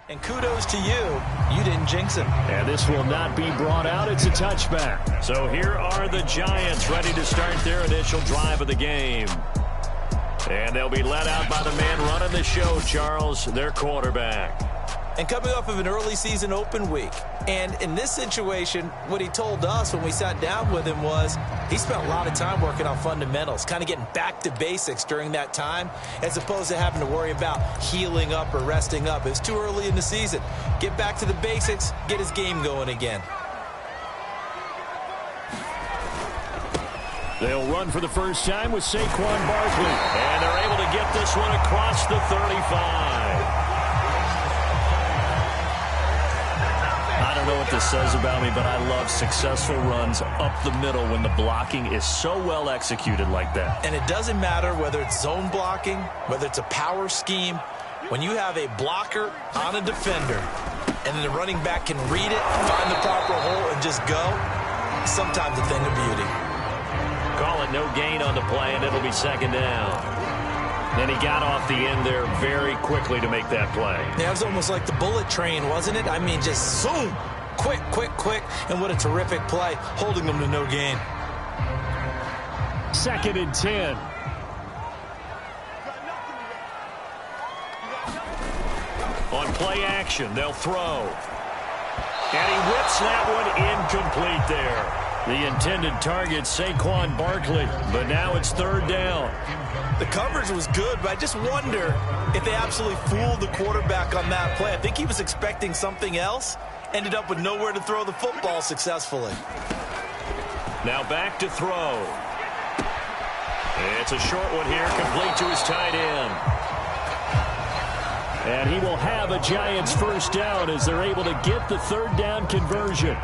And kudos to you. You didn't jinx him. And this will not be brought out. It's a touchback. So here are the Giants ready to start their initial drive of the game. And they'll be led out by the man running the show, Charles, their quarterback. And coming off of an early season open week. And in this situation, what he told us when we sat down with him was he spent a lot of time working on fundamentals, kind of getting back to basics during that time, as opposed to having to worry about healing up or resting up. It's too early in the season. Get back to the basics, get his game going again. They'll run for the first time with Saquon Barkley. And they're able to get this one across the 35. I don't know what this says about me, but I love successful runs up the middle when the blocking is so well executed like that. And it doesn't matter whether it's zone blocking, whether it's a power scheme. When you have a blocker on a defender, and then the running back can read it, find the proper hole, and just go, sometimes a thing of beauty. Call it no gain on the play, and it'll be second down. And he got off the end there very quickly to make that play. Yeah, it was almost like the bullet train, wasn't it? I mean, just zoom, quick, quick, quick, and what a terrific play, holding them to no gain. 2nd and 10. On play action, they'll throw. And he whips that one incomplete there. The intended target, Saquon Barkley, but now it's 3rd down. The coverage was good, but I just wonder if they absolutely fooled the quarterback on that play. I think he was expecting something else, ended up with nowhere to throw the football successfully. Now back to throw. It's a short one here, complete to his tight end. And he will have a Giants first down as they're able to get the 3rd down conversion.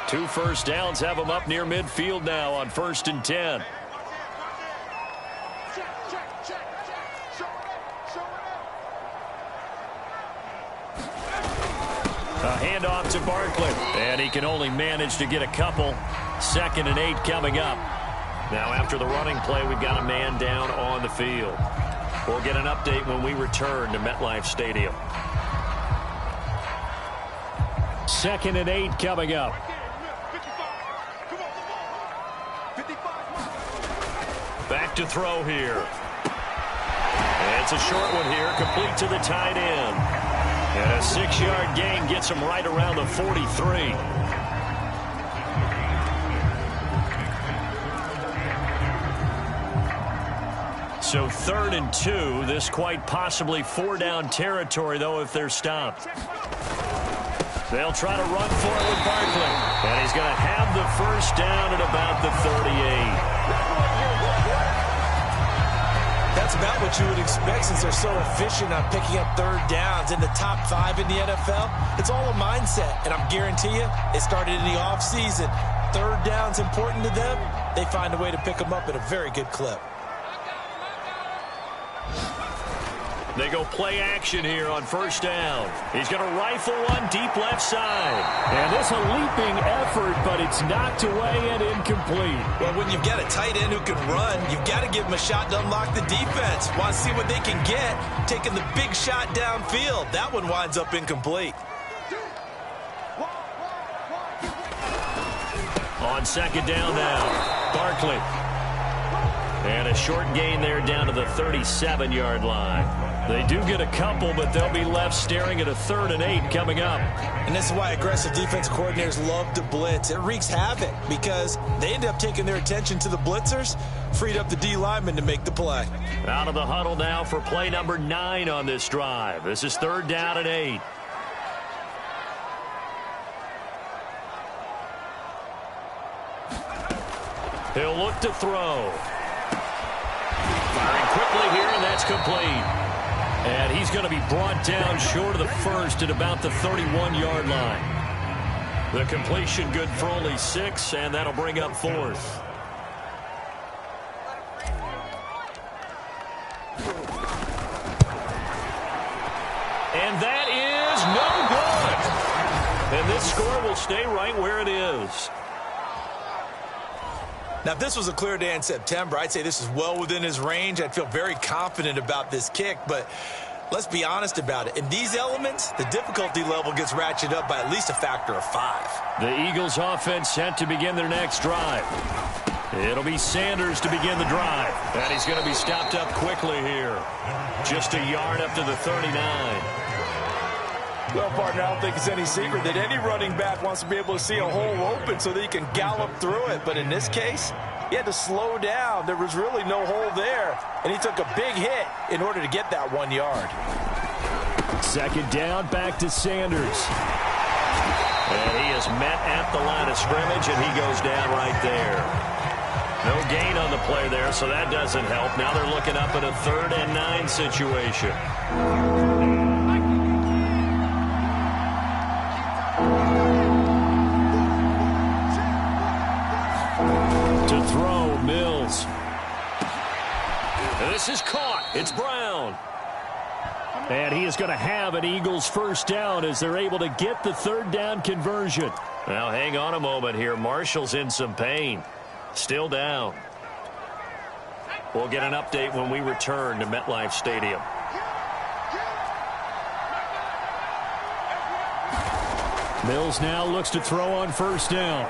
Two first downs have him up near midfield now on 1st and 10. A handoff to Barkley. And he can only manage to get a couple. 2nd and 8 coming up. Now after the running play, we've got a man down on the field. We'll get an update when we return to MetLife Stadium. 2nd and 8 coming up. Back to throw here. And it's a short one here, complete to the tight end. And a 6-yard gain gets him right around the 43. So 3rd and 2. This quite possibly 4-down territory, though, if they're stopped. They'll try to run for it with Barkley. And he's going to have the first down at about the 38. That's about what you would expect since they're so efficient on picking up 3rd downs in the top 5 in the NFL. It's all a mindset, and I guarantee you it started in the offseason. 3rd down's important to them. They find a way to pick them up at a very good clip. They go play action here on 1st down. He's going to rifle one deep left side. And it's a leaping effort, but it's knocked away and incomplete. Well, when you've got a tight end who can run, you've got to give him a shot to unlock the defense. Want to see what they can get, taking the big shot downfield. That one winds up incomplete. On 2nd down now, Barkley. And a short gain there down to the 37-yard line. They do get a couple, but they'll be left staring at a 3rd and 8 coming up. And this is why aggressive defense coordinators love to blitz. It wreaks havoc because they end up taking their attention to the blitzers, freed up the D lineman to make the play. Out of the huddle now for play number 9 on this drive. This is 3rd down and 8. He'll look to throw. Firing quickly here, and that's complete. And he's going to be brought down short of the first at about the 31-yard line. The completion good for only 6, and that'll bring up 4th. And that is no good. And this score will stay right where it is. Now, if this was a clear day in September, I'd say this is well within his range. I'd feel very confident about this kick, but let's be honest about it. In these elements, the difficulty level gets ratcheted up by at least a factor of 5. The Eagles offense set to begin their next drive. It'll be Sanders to begin the drive. And he's going to be stopped up quickly here. Just a yard up to the 39. Well, partner, I don't think it's any secret that any running back wants to be able to see a hole open so that he can gallop through it. But in this case, he had to slow down. There was really no hole there, and he took a big hit in order to get that 1 yard. Second down, back to Sanders. And he is met at the line of scrimmage, and he goes down right there. No gain on the play there, so that doesn't help. Now they're looking up at a 3rd and 9 situation. To throw, Mills. This is caught. It's Brown. And he is going to have an Eagles first down as they're able to get the 3rd down conversion. Now, hang on a moment here. Marshall's in some pain. Still down. We'll get an update when we return to MetLife Stadium. Mills now looks to throw on first down.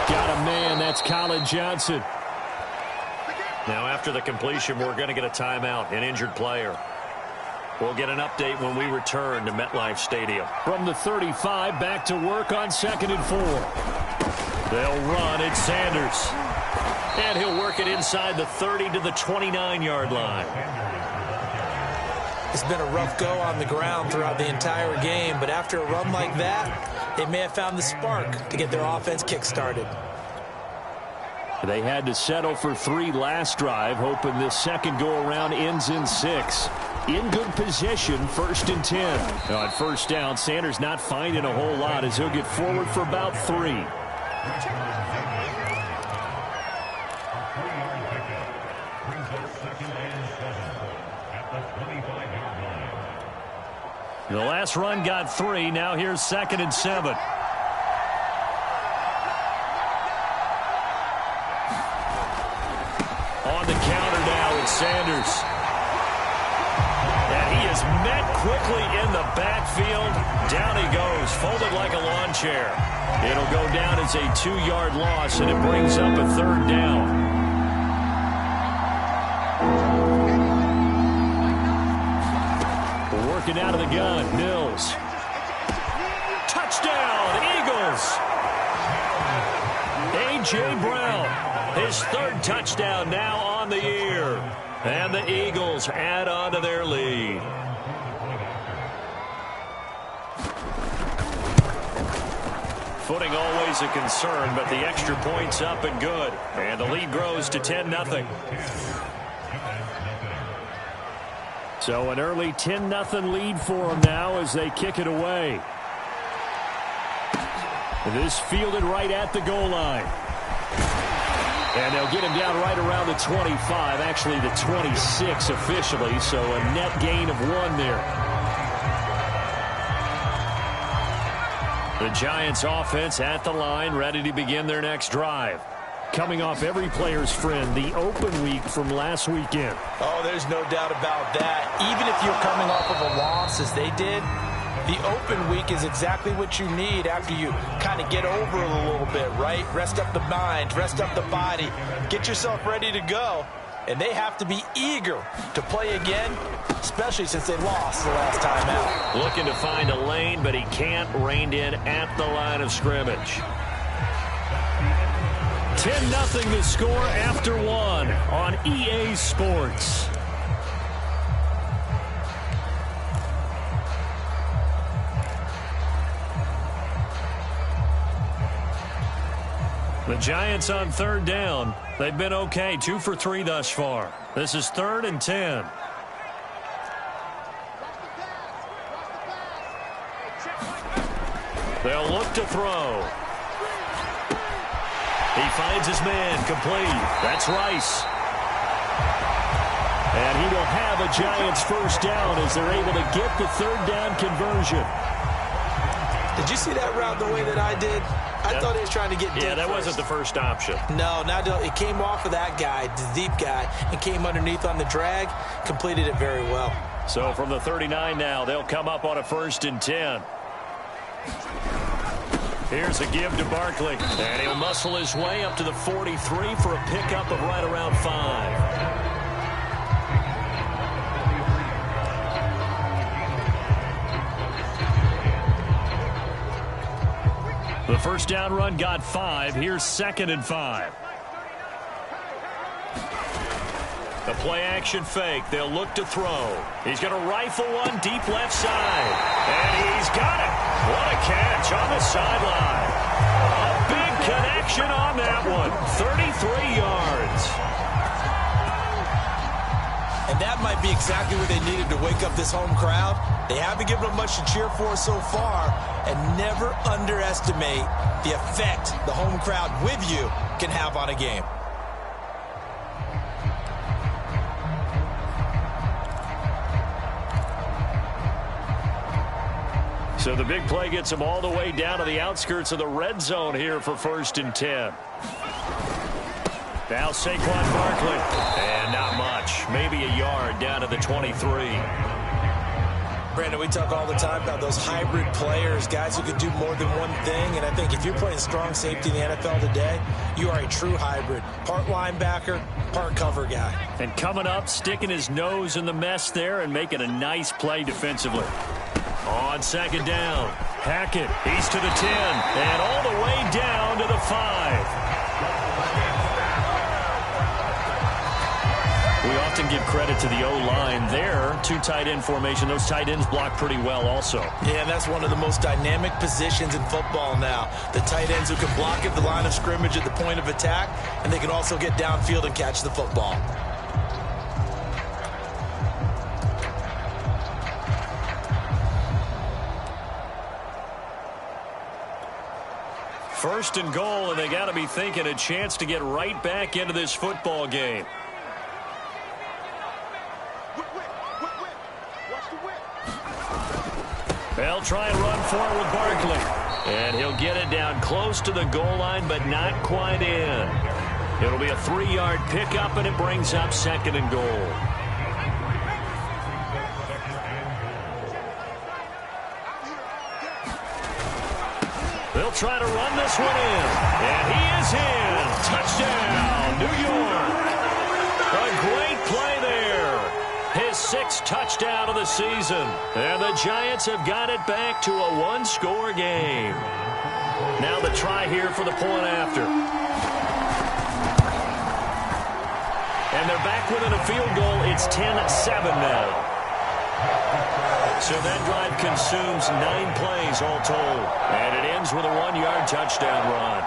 Got a man. That's Colin Johnson. Now, after the completion, we're going to get a timeout, an injured player. We'll get an update when we return to MetLife Stadium. From the 35, back to work on 2nd and 4. They'll run. It's Sanders. And he'll work it inside the 30 to the 29-yard line. It's been a rough go on the ground throughout the entire game, but after a run like that, they may have found the spark to get their offense kick-started. They had to settle for 3 last drive, hoping this second go-around ends in 6. In good position, 1st and 10. On first down, Sanders not finding a whole lot as he'll get forward for about 3. The last run got 3. Now here's 2nd and 7. On the counter now, it's Sanders. And he is met quickly in the backfield. Down he goes, folded like a lawn chair. It'll go down as a 2-yard loss, and it brings up a 3rd down. Working out of the gun, Mills. Touchdown, Eagles! A.J. Brown, his 3rd touchdown now on the year. And the Eagles add on to their lead. Footing always a concern, but the extra point's up and good. And the lead grows to 10-0. So an early 10-0 lead for them now as they kick it away. This fielded right at the goal line. And they'll get him down right around the 25, actually the 26 officially, so a net gain of 1 there. The Giants offense at the line, ready to begin their next drive. Coming off every player's friend, the open week from last weekend. Oh, there's no doubt about that. Even if you're coming off of a loss as they did, the open week is exactly what you need after you kind of get over it a little bit, right? Rest up the mind, rest up the body, get yourself ready to go. And they have to be eager to play again, especially since they lost the last time out. Looking to find a lane, but he can't. Reined in at the line of scrimmage. 10-0 the score after 1 on EA Sports. The Giants on 3rd down. They've been okay, 2 for 3 thus far. This is 3rd and 10. They'll look to throw. He finds his man, complete. That's Rice. And he will have a Giants first down as they're able to get the 3rd down conversion. Did you see that route the way that I did? I thought he was trying to get deep. Yeah, that first. wasn't the first option. No, it came off of that guy, the deep guy, and came underneath on the drag, completed it very well. So from the 39 now, they'll come up on a 1st and 10. Here's a give to Barkley, and he'll muscle his way up to the 43 for a pickup of right around 5. The first down run got 5. Here's 2nd and 5. The play-action fake. They'll look to throw. He's going to rifle one deep left side. And he's got it. What a catch on the sideline. A big connection on that one. 33 yards. And that might be exactly what they needed to wake up this home crowd. They haven't given them much to cheer for so far. And never underestimate the effect the home crowd with you can have on a game. So the big play gets him all the way down to the outskirts of the red zone here for 1st and 10. Now Saquon Barkley. And not much. Maybe a yard down to the 23. Brandon, we talk all the time about those hybrid players, guys who can do more than one thing. And I think if you're playing strong safety in the NFL today, you are a true hybrid. Part linebacker, part cover guy. And coming up, sticking his nose in the mess there and making a nice play defensively. On 2nd down, Hackett, he's to the 10, and all the way down to the 5. We often give credit to the O-line there. 2 tight end formation. Those tight ends block pretty well also. Yeah, and that's one of the most dynamic positions in football now. The tight ends who can block at the line of scrimmage at the point of attack, and they can also get downfield and catch the football. First and goal, and they got to be thinking a chance to get right back into this football game. They'll try and run for it with Barkley. And he'll get it down close to the goal line, but not quite in. It'll be a 3-yard pickup, and it brings up 2nd and goal. They'll try to run this one in. And he is in. Touchdown, New York. A great play there. His 6th touchdown of the season. And the Giants have got it back to a 1-score game. Now the try here for the point after. And they're back within a field goal. It's 10-7 now. So that drive consumes 9 plays all told. And it ends with a 1-yard touchdown run.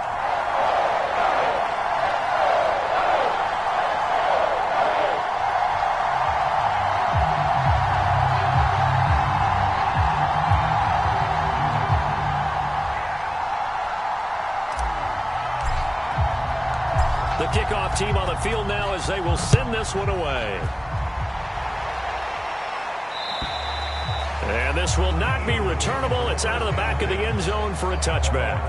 The kickoff team on the field now as they will send this one away. And this will not be returnable. It's out of the back of the end zone for a touchback.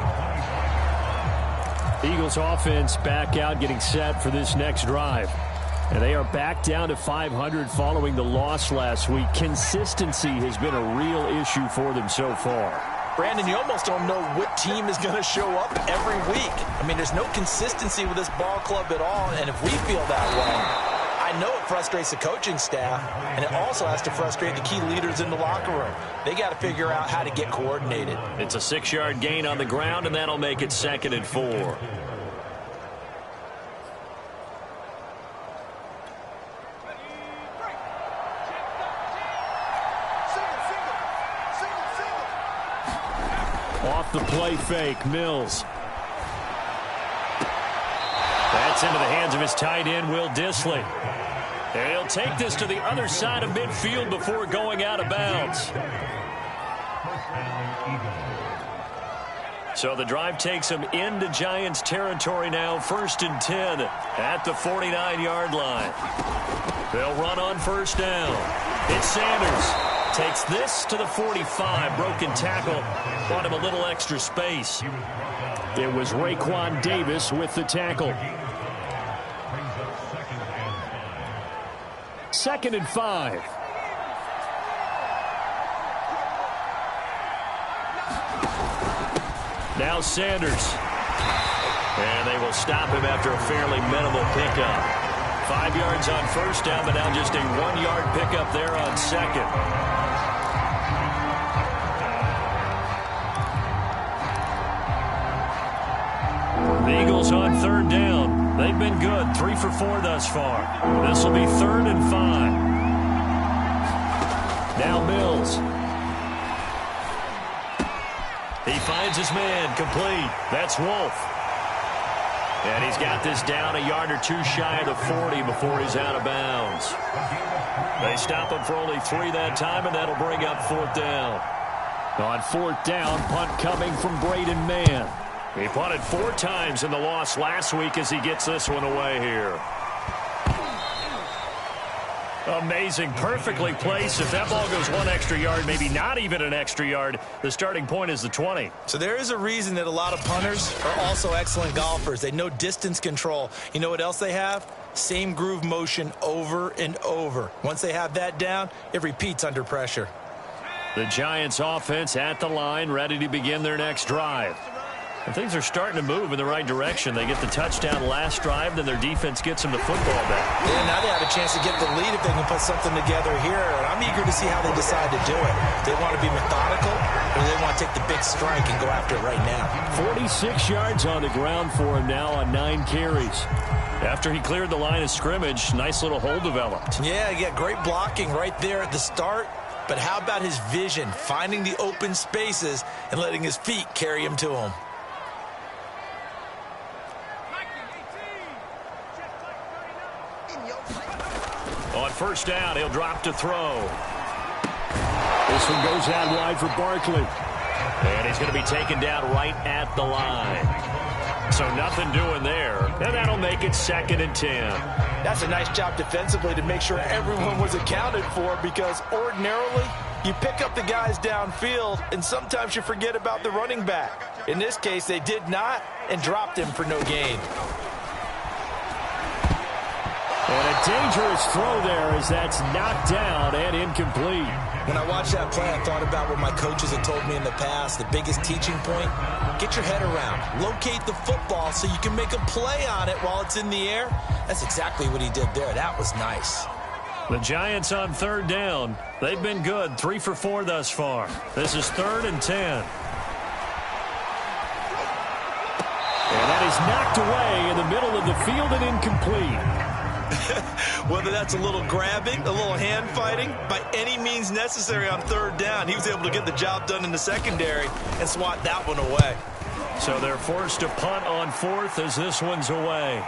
Eagles offense back out, getting set for this next drive. And they are back down to 500 following the loss last week. Consistency has been a real issue for them so far. Brandon, you almost don't know what team is going to show up every week. I mean, there's no consistency with this ball club at all, and if we feel that way, I know it frustrates the coaching staff, and it also has to frustrate the key leaders in the locker room. They got to figure out how to get coordinated. It's a 6-yard gain on the ground, and that'll make it 2nd and 4. Off the play fake, Mills. That's into the hands of his tight end, Will Dissly. And he'll take this to the other side of midfield before going out of bounds. So the drive takes him into Giants territory now. 1st and 10 at the 49-yard line. They'll run on 1st down. It's Sanders. Takes this to the 45. Broken tackle. Bought him a little extra space. It was Raekwon Davis with the tackle. 2nd and 5. Now Sanders. And they will stop him after a fairly minimal pickup. 5 yards on first down, but now just a 1-yard pickup there on second. The Eagles on 3rd down. They've been good, 3 for 4 thus far. This will be 3rd and 5. Now Mills. He finds his man, complete. That's Wolf. And he's got this down a yard or two shy of the 40 before he's out of bounds. They stop him for only 3 that time, and that'll bring up 4th down. On 4th down, punt coming from Braden Mann. He punted 4 times in the loss last week as he gets this one away here. Amazing, perfectly placed. If that ball goes 1 extra yard, maybe not even an extra yard, the starting point is the 20. So there is a reason that a lot of punters are also excellent golfers. They know distance control. You know what else they have? Same groove motion over and over. Once they have that down, it repeats under pressure. The Giants offense at the line, ready to begin their next drive. And things are starting to move in the right direction. They get the touchdown last drive, then their defense gets them the football back. Yeah, now they have a chance to get the lead if they can put something together here. And I'm eager to see how they decide to do it. They want to be methodical, or they want to take the big strike and go after it right now. 46 yards on the ground for him now on 9 carries. After he cleared the line of scrimmage, nice little hole developed. Yeah, great blocking right there at the start. But how about his vision, finding the open spaces and letting his feet carry him to him? On first down, he'll drop to throw. This one goes out wide for Barkley. And he's going to be taken down right at the line. So nothing doing there. And that'll make it 2nd and 10. That's a nice job defensively to make sure everyone was accounted for, because ordinarily you pick up the guys downfield and sometimes you forget about the running back. In this case, they did not and dropped him for no gain. And a dangerous throw there as that's knocked down and incomplete. When I watched that play, I thought about what my coaches had told me in the past. The biggest teaching point, get your head around. Locate the football so you can make a play on it while it's in the air. That's exactly what he did there. That was nice. The Giants on 3rd down. They've been good, 3 for 4 thus far. This is 3rd and 10. And that is knocked away in the middle of the field and incomplete. Whether that's a little grabbing, a little hand fighting, by any means necessary on 3rd down, he was able to get the job done in the secondary and swat that one away. So they're forced to punt on 4th as this one's away.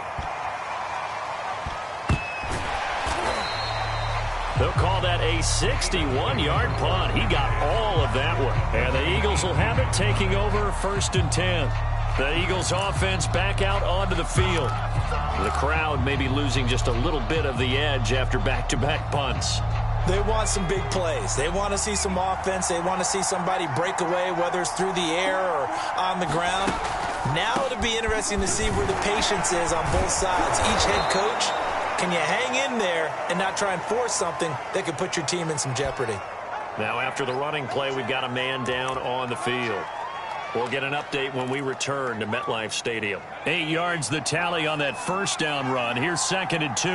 They'll call that a 61-yard punt. He got all of that one. And the Eagles will have it, taking over 1st and 10. The Eagles offense back out onto the field. The crowd may be losing just a little bit of the edge after back-to-back punts. They want some big plays. They want to see some offense. They want to see somebody break away, whether it's through the air or on the ground. Now it'll be interesting to see where the patience is on both sides. Each head coach, can you hang in there and not try and force something that could put your team in some jeopardy? Now after the running play, we've got a man down on the field. We'll get an update when we return to MetLife Stadium. 8 yards the tally on that first down run. Here's 2nd and 2.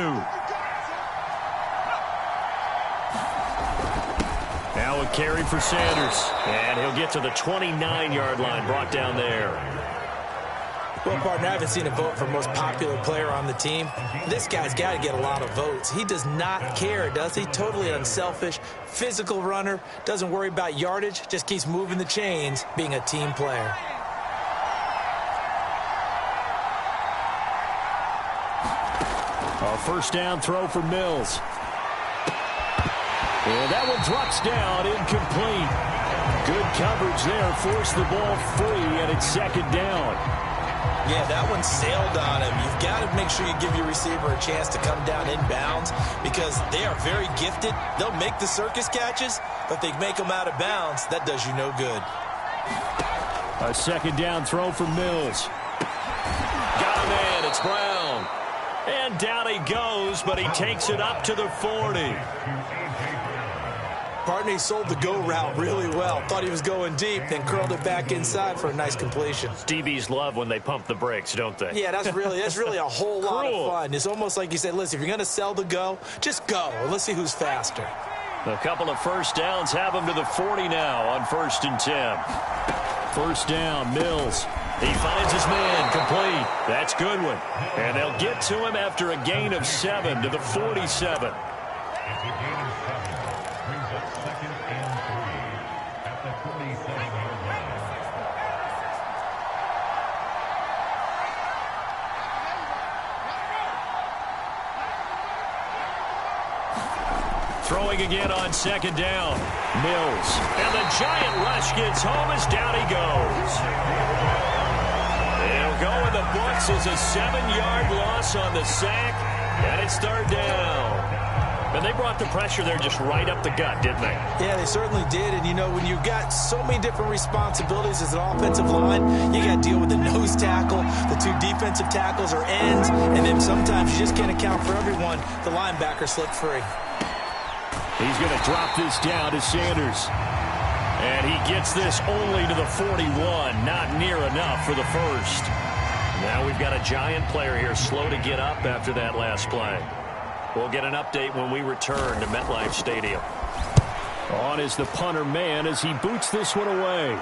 Now a carry for Sanders. And he'll get to the 29-yard line, brought down there. Well, partner, I haven't seen a vote for most popular player on the team. This guy's got to get a lot of votes. He does not care, does he? Totally unselfish, physical runner, doesn't worry about yardage, just keeps moving the chains, being a team player. A first down throw for Mills. And that one drops down, incomplete. Good coverage there, forced the ball free, and it's 2nd down. Yeah, that one sailed on him. You've got to make sure you give your receiver a chance to come down inbounds because they are very gifted. They'll make the circus catches, but if they make them out of bounds, that does you no good. A second down throw for Mills. Got a man. It's Brown. And down he goes, but he takes it up to the 40. Partney sold the go route really well. Thought he was going deep, then curled it back inside for a nice completion. DBs love when they pump the brakes, don't they? Yeah, that's really a whole lot of fun. It's almost like you said, listen, if you're going to sell the go, just go. Let's see who's faster. A couple of first downs have him to the 40 now on 1st and 10. First down, Mills. He finds his man, complete. That's Goodwin. And they'll get to him after a gain of 7 to the 47. Throwing again on second down. Mills. And the giant rush gets home as down he goes. He'll go in the books as a 7-yard loss on the sack. And it's 3rd down. And they brought the pressure there just right up the gut, didn't they? Yeah, they certainly did. And, you know, when you've got so many different responsibilities as an offensive line, you got to deal with the nose tackle, the 2 defensive tackles or ends, and then sometimes you just can't account for everyone. The linebacker slipped free. He's going to drop this down to Sanders. And he gets this only to the 41. Not near enough for the first. Now we've got a giant player here slow to get up after that last play. We'll get an update when we return to MetLife Stadium. On is the punter man as he boots this one away.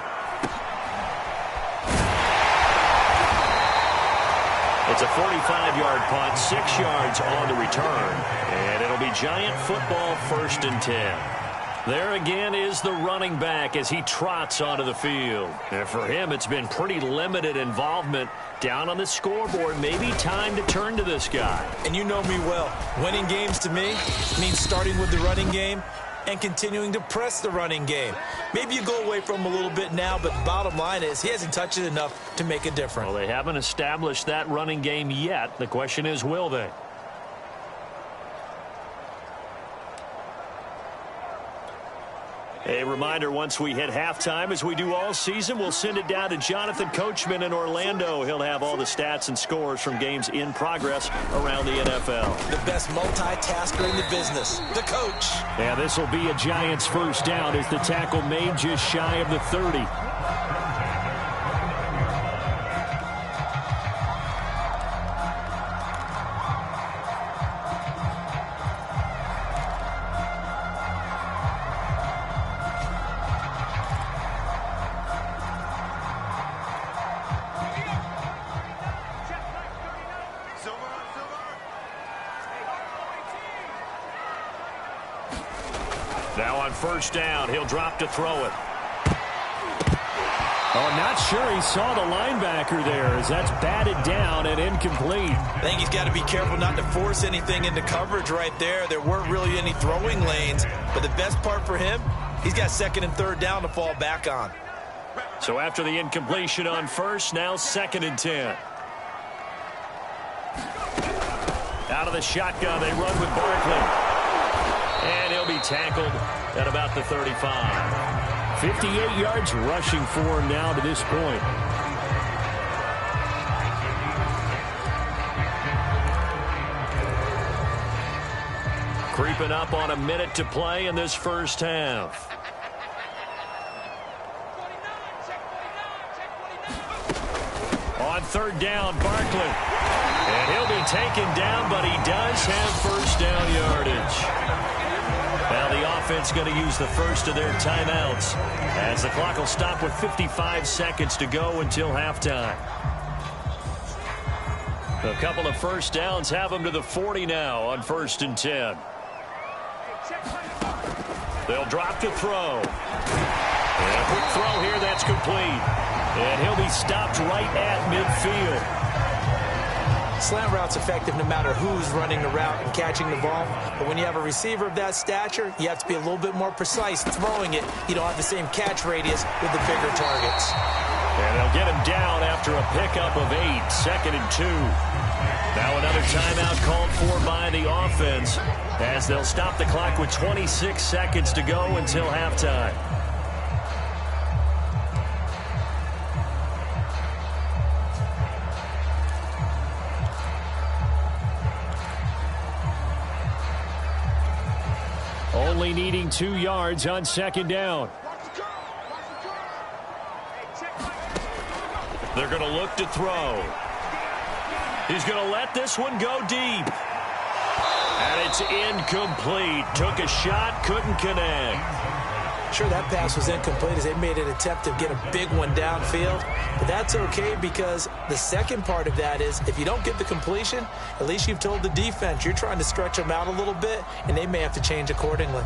It's a 45-yard punt, 6 yards on the return. And it'll be Giant football 1st and 10. There again is the running back as he trots onto the field. And for him, it's been pretty limited involvement down on the scoreboard. Maybe time to turn to this guy. And you know me well. Winning games to me means starting with the running game and continuing to press the running game. Maybe you go away from him a little bit now, but the bottom line is he hasn't touched it enough to make a difference. Well, they haven't established that running game yet. The question is, will they? A reminder, once we hit halftime, as we do all season, we'll send it down to Jonathan Coachman in Orlando. He'll have all the stats and scores from games in progress around the NFL. The best multitasker in the business, the coach. Yeah, this will be a Giants first down as the tackle made just shy of the 30. Now on first down, he'll drop to throw it. Oh, not sure he saw the linebacker there as that's batted down and incomplete. I think he's got to be careful not to force anything into coverage right there. There weren't really any throwing lanes, but the best part for him, he's got 2nd and 3rd down to fall back on. So after the incompletion on first, now 2nd and 10. Out of the shotgun, they run with Barkley. And he'll be tackled at about the 35. 58 yards rushing for him now to this point. Creeping up on a minute to play in this first half. On 3rd down, Barkley. And he'll be taken down, but he does have first down yardage. Now the offense going to use the first of their timeouts as the clock will stop with 55 seconds to go until halftime. A couple of first downs have them to the 40 now on 1st and 10. They'll drop to throw. And a quick throw here that's complete. And he'll be stopped right at midfield. Slant route's effective no matter who's running the route and catching the ball. But when you have a receiver of that stature, you have to be a little bit more precise throwing it. You don't have the same catch radius with the bigger targets. And they'll get him down after a pickup of 8, 2nd and 2. Now another timeout called for by the offense as they'll stop the clock with 26 seconds to go until halftime. Only needing 2 yards on 2nd down. They're going to look to throw. He's going to let this one go deep. And it's incomplete. Took a shot, couldn't connect. Sure, that pass was incomplete as they made an attempt to get a big one downfield. But that's okay because the second part of that is if you don't get the completion, at least you've told the defense you're trying to stretch them out a little bit, and they may have to change accordingly.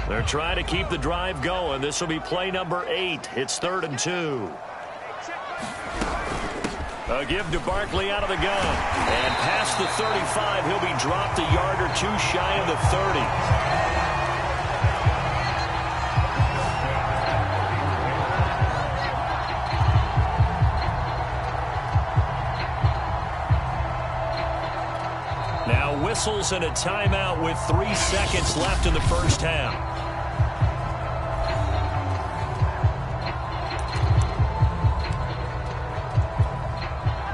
They're trying to keep the drive going. This will be play number 8. It's 3rd and 2. A give to Barkley out of the gun. And past the 35, he'll be dropped a yard or 2 shy of the 30. Now whistles and a timeout with 3 seconds left in the first half.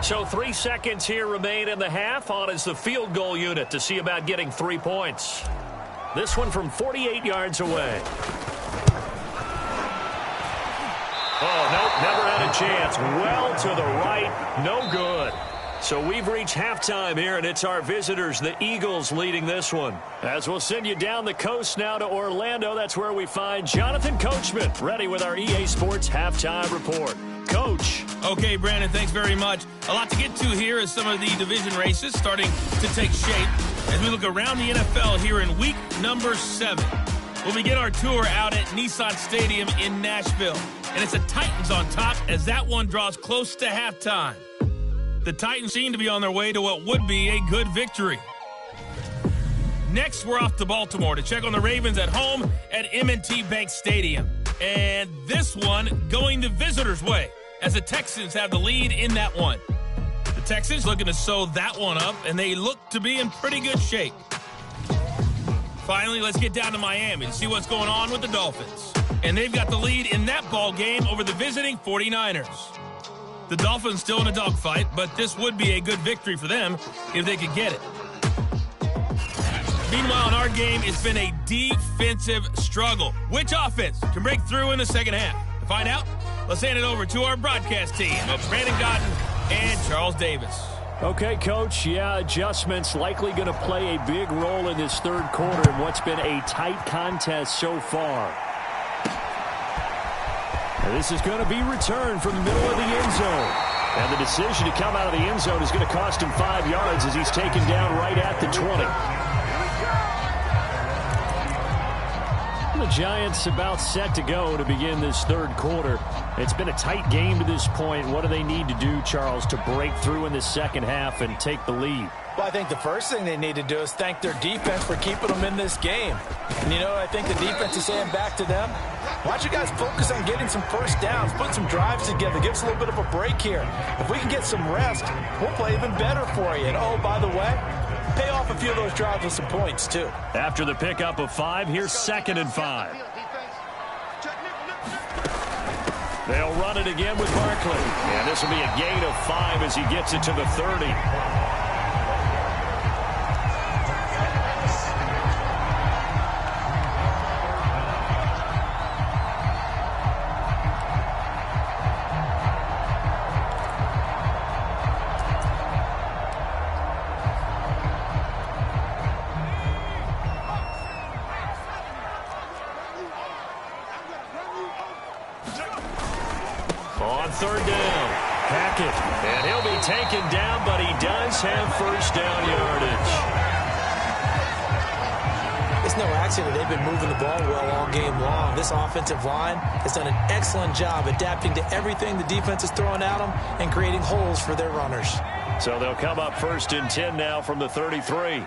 So 3 seconds here remain in the half. On is the field goal unit to see about getting 3 points. This one from 48 yards away. Oh, nope, never had a chance. Well to the right, no good. So we've reached halftime here, and it's our visitors, the Eagles, leading this one. As we'll send you down the coast now to Orlando, that's where we find Jonathan Coachman, ready with our EA Sports Halftime Report. Coach. Okay, Brandon, thanks very much. A lot to get to here as some of the division races starting to take shape as we look around the NFL here in week number 7. We'll begin our tour out at Nissan Stadium in Nashville. And it's the Titans on top as that one draws close to halftime. The Titans seem to be on their way to what would be a good victory. Next, we're off to Baltimore to check on the Ravens at home at M&T Bank Stadium. And this one going the visitors' way as the Texans have the lead in that one. The Texans looking to sew that one up, and they look to be in pretty good shape. Finally, let's get down to Miami to see what's going on with the Dolphins. And they've got the lead in that ball game over the visiting 49ers. The Dolphins still in a dogfight, but this would be a good victory for them if they could get it. Meanwhile, in our game, it's been a defensive struggle. Which offense can break through in the second half? To find out, let's hand it over to our broadcast team of Brandon Godden and Charles Davis. Okay, Coach, adjustments likely going to play a big role in this third quarter in what's been a tight contest so far. Now, this is going to be returned from the middle of the end zone. And the decision to come out of the end zone is going to cost him 5 yards as he's taken down right at the 20. The Giants about set to go to begin this third quarter. It's been a tight game to this point. What do they need to do, Charles, to break through in the second half and take the lead? Well, I think the first thing they need to do is thank their defense for keeping them in this game. And, you know, I think the defense is saying back to them, why don't you guys focus on getting some first downs, put some drives together, give us a little bit of a break here. If we can get some rest, we'll play even better for you. And, oh, by the way, pay off a few of those drives with some points, too. After the pickup of 5, here's 2nd and 5. They'll run it again with Barkley. And this will be a gain of 5 as he gets it to the 30. On 3rd down, Hackett, and he'll be taken down, but he does have first down yardage. It's no accident they've been moving the ball well all game long. This offensive line has done an excellent job adapting to everything the defense is throwing at them and creating holes for their runners. So they'll come up 1st and 10 now from the 33.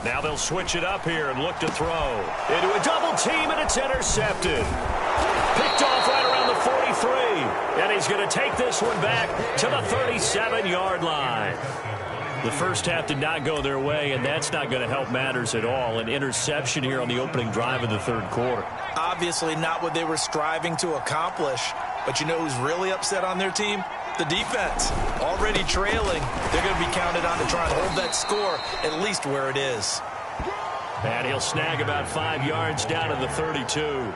Now they'll switch it up here and look to throw. Into a double team, and it's intercepted. Picked off right around the 43. And he's going to take this one back to the 37-yard line. The first half did not go their way, and that's not going to help matters at all. An interception here on the opening drive of the third quarter. Obviously not what they were striving to accomplish. But you know who's really upset on their team? The defense. Already trailing. They're going to be counted on to try and hold that score at least where it is. And he'll snag about 5 yards down to the 32.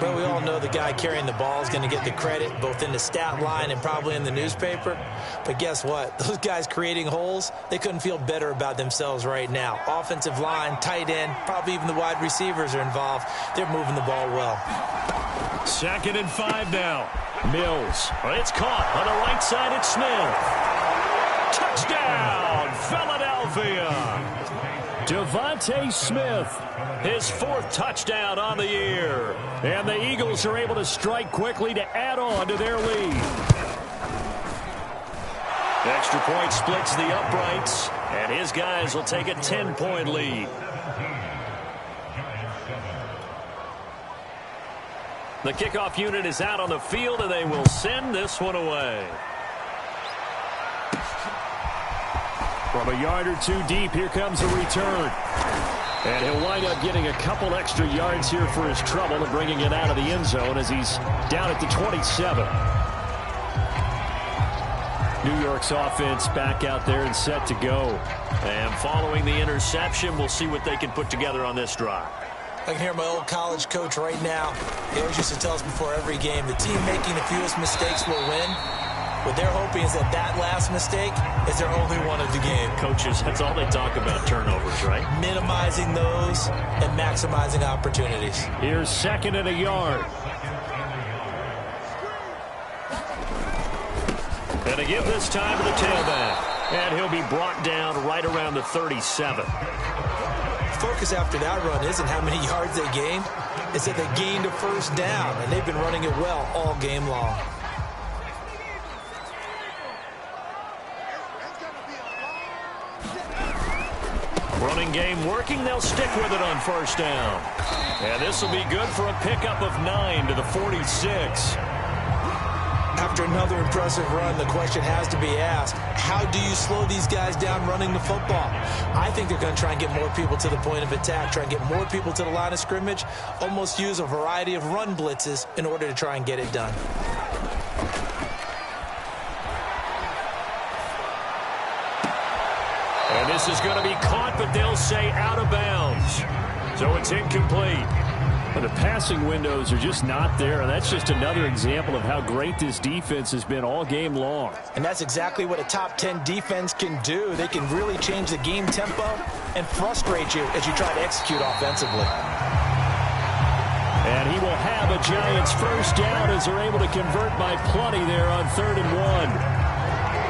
Well, we all know the guy carrying the ball is going to get the credit, both in the stat line and probably in the newspaper. But guess what? Those guys creating holes, they couldn't feel better about themselves right now. Offensive line, tight end, probably even the wide receivers are involved. They're moving the ball well. 2nd and 5 now. Mills. It's caught on the right side. It's Smith. Touchdown, Philadelphia. Devontae Smith, his 4th touchdown on the year. And the Eagles are able to strike quickly to add on to their lead. Extra point splits the uprights, and his guys will take a 10-point lead. The kickoff unit is out on the field, and they will send this one away. From a yard or two deep, here comes a return. And he'll wind up getting a couple extra yards here for his trouble and bringing it out of the end zone as he's down at the 27. New York's offense back out there and set to go. And following the interception, we'll see what they can put together on this drive. I can hear my old college coach right now. He always used to tell us before every game, the team making the fewest mistakes will win. What they're hoping is that that last mistake is their only one of the game. Coaches, that's all they talk about, turnovers, right? Minimizing those and maximizing opportunities. Here's 2nd and a yard. And to give this time to the tailback. And he'll be brought down right around the 37. Focus after that run isn't how many yards they gained. It's that they gained a first down, and they've been running it well all game long. Running game working. They'll stick with it on first down. And this will be good for a pickup of 9 to the 46. After another impressive run, the question has to be asked, how do you slow these guys down running the football? I think they're going to try and get more people to the point of attack, try and get more people to the line of scrimmage, almost use a variety of run blitzes in order to try and get it done. And this is going to be caught, but they'll say out of bounds. So it's incomplete. But the passing windows are just not there, and that's just another example of how great this defense has been all game long. And that's exactly what a top 10 defense can do. They can really change the game tempo and frustrate you as you try to execute offensively. And he will have a Giants first down as they're able to convert by plenty there on 3rd and 1.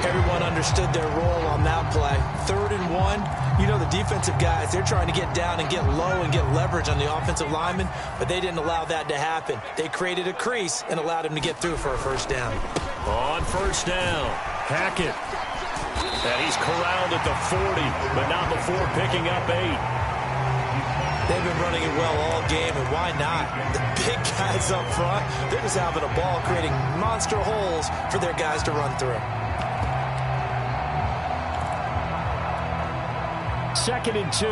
Everyone understood their role on that play. 3rd and 1, you know the defensive guys, they're trying to get down and get low and get leverage on the offensive lineman, but they didn't allow that to happen. They created a crease and allowed him to get through for a first down. On first down, Hackett. And he's corralled at the 40, but not before picking up 8. They've been running it well all game, and why not? The big guys up front, they're just having a ball creating monster holes for their guys to run through. 2nd and 2.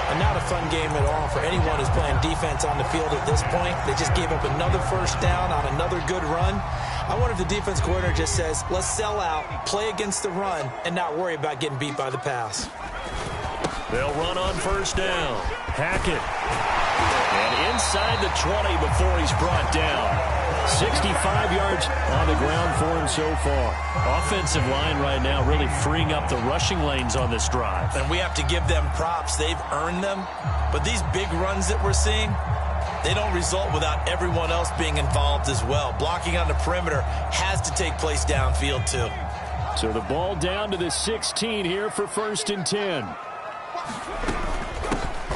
And not a fun game at all for anyone who's playing defense on the field at this point. They just gave up another first down on another good run. I wonder if the defense coordinator just says, let's sell out, play against the run, and not worry about getting beat by the pass. They'll run on first down. Hackett. And inside the 20 before he's brought down. 65 yards on the ground for him so far. Offensive line right now really freeing up the rushing lanes on this drive. And we have to give them props. They've earned them. But these big runs that we're seeing, they don't result without everyone else being involved as well. Blocking on the perimeter has to take place downfield too. So the ball down to the 16 here for 1st and 10.